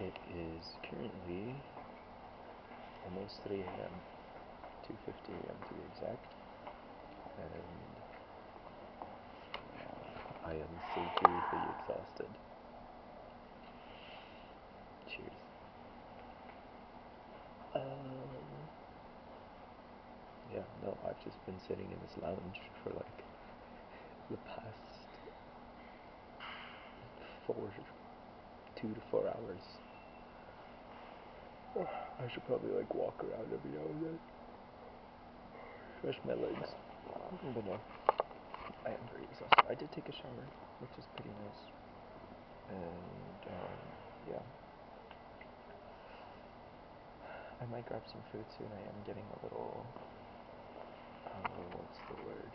It is currently almost 3 a.m., 2:50 a.m. to be exact, and I am severely exhausted. Cheers. Yeah, no, I've just been sitting in this lounge for like the past 2 to 4 hours. I should probably like walk around every now and then. Stretch my legs. But no, I am very exhausted. I did take a shower, which is pretty nice. And yeah. I might grab some food soon. I am getting a little, what's the word?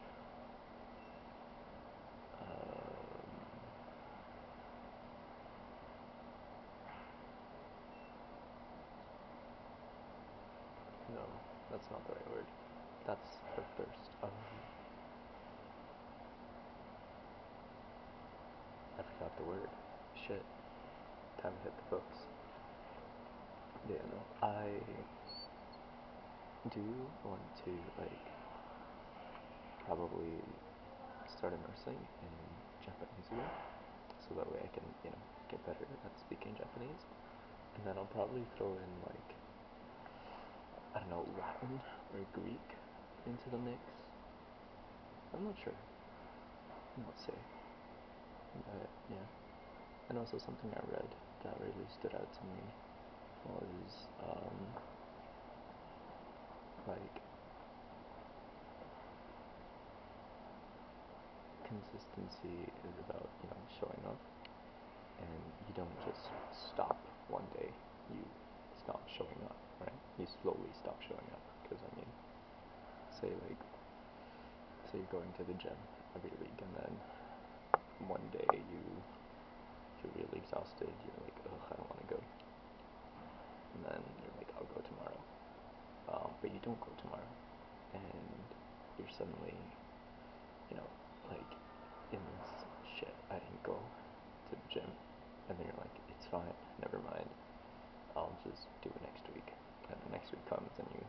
No, that's not the right word. That's for thirst. I forgot the word. Shit. Time to hit the books. Yeah, no, I do want to, like, probably start immersing in Japanese again, so that way I can, get better at speaking Japanese. And then I'll probably throw in, like, I don't know, Latin or Greek into the mix. I'm not sure. Not say. But, yeah. And also something I read that really stood out to me was, like, consistency is about, showing up, and you don't just stop one day, you stop showing up, right? You slowly stop showing up, because, say you're going to the gym every week, and then one day you're really exhausted, you're like, ugh, I don't want to go, and then you're like, I'll go tomorrow, but you don't go tomorrow, and you're suddenly, like, in this shit, I didn't go to the gym, and then you're like, it's fine, never mind, I'll just do it next week, and the next week comes, and you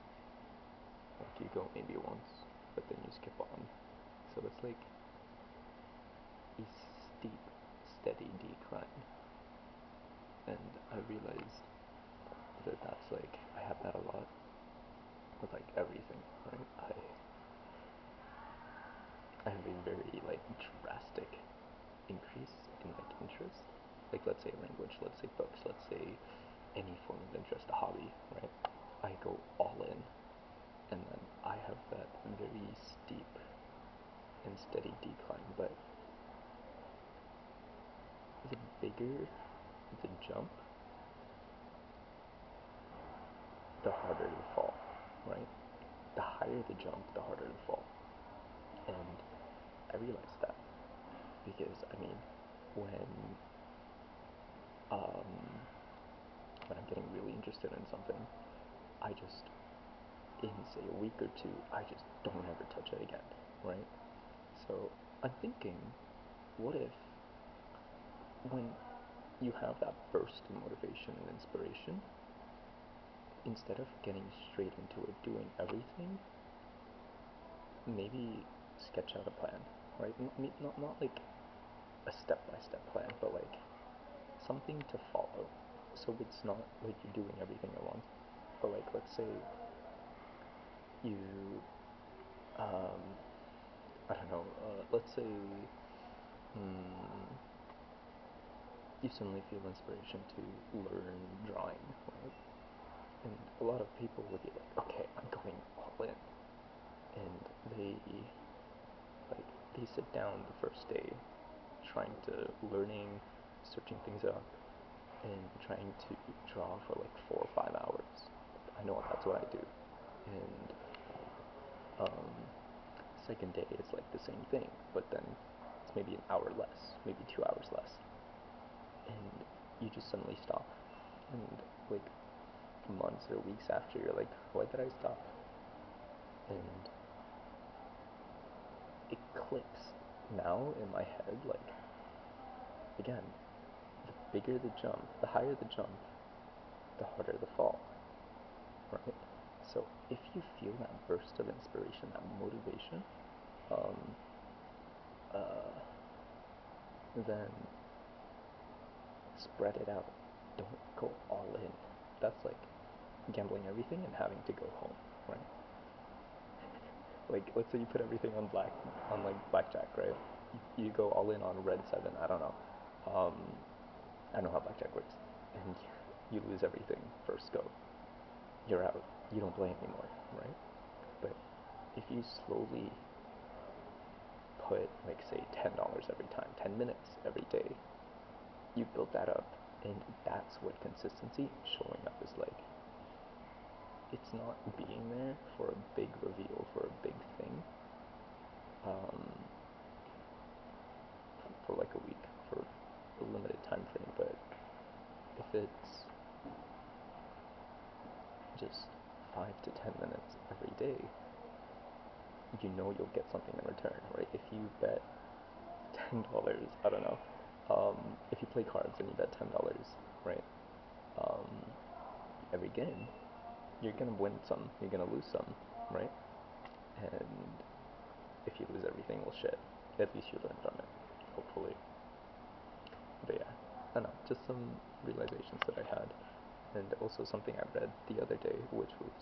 go maybe once, but then you skip on, so it's like a steep, steady decline, and I realized that that's like, I have that a lot with like everything, right? I have a very like drastic increase in like interest, like let's say language, let's say books, let's say any form of interest, a hobby, right? I go all in, and then I have that very steep and steady decline, but the bigger the jump, the harder the fall, right? The higher the jump, the harder the fall. And I realized that because, when when I'm getting really interested in something, I just, in say a week or two, I just don't ever touch it again, right? So I'm thinking, what if when you have that burst of motivation and inspiration, instead of getting straight into it, doing everything, maybe sketch out a plan, right? Not like a step-by-step plan, but like something to follow. So it's not like you're doing everything at once, but like let's say you, I don't know, let's say you suddenly feel inspiration to learn drawing, right? And a lot of people would be like, okay, I'm going all in, and they sit down the first day trying to learning, searching things up, and trying to draw for like 4 or 5 hours. I know that's what I do. And second day it's like the same thing, but then it's maybe an hour less, maybe 2 hours less, and you just suddenly stop, and like months or weeks after, you're like, why did I stop? And it clicks now in my head, like, again, the bigger the jump, the higher the jump, the harder the fall, right? So if you feel that burst of inspiration, that motivation, um, uh, then spread it out. Don't go all in. That's like gambling everything and having to go home, right? Like, let's say you put everything on like blackjack, right? You go all in on red seven. I don't know. Um, I know how blackjack works, and you lose everything first go. You're out. You don't play anymore, right? But if you slowly put, like, say, $10 every time, 10 minutes every day, you build that up, and that's what consistency showing up is like. It's not being there for a big reveal, for a big thing, um, for like a week, for a limited time frame, but if it's just 5 to 10 minutes every day, you know you'll get something in return, right? If you bet $10, I don't know, if you play cards and you bet $10, right, um, every game, you're gonna win some, you're gonna lose some, right? And if you lose everything, well, shit, at least you learn from it, hopefully. But yeah, I don't know, just some realizations that I had, and also something I read the other day, which was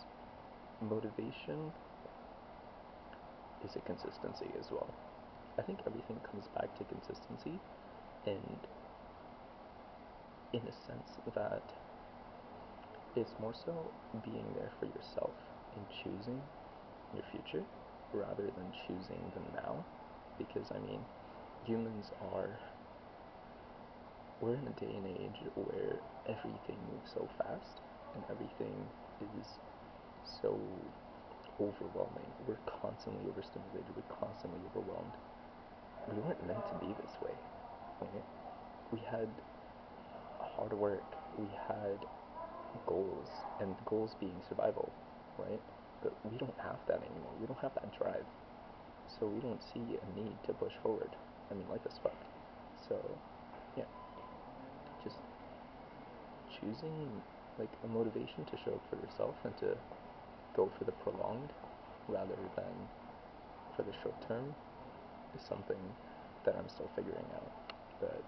motivation is a consistency as well. I think everything comes back to consistency, and in a sense that it's more so being there for yourself and choosing your future rather than choosing the now. Because, I mean, humans are, we're in a day and age where everything moves so fast and everything is so overwhelming. We're constantly overstimulated, we're constantly overwhelmed. We weren't meant to be this way. Okay? We had hard work, we had goals, and goals being survival, right? But we don't have that anymore. We don't have that drive. So we don't see a need to push forward. I mean, life is fucked. So, yeah, just choosing like a motivation to show up for yourself and to go for the prolonged rather than for the short term is something that I'm still figuring out. But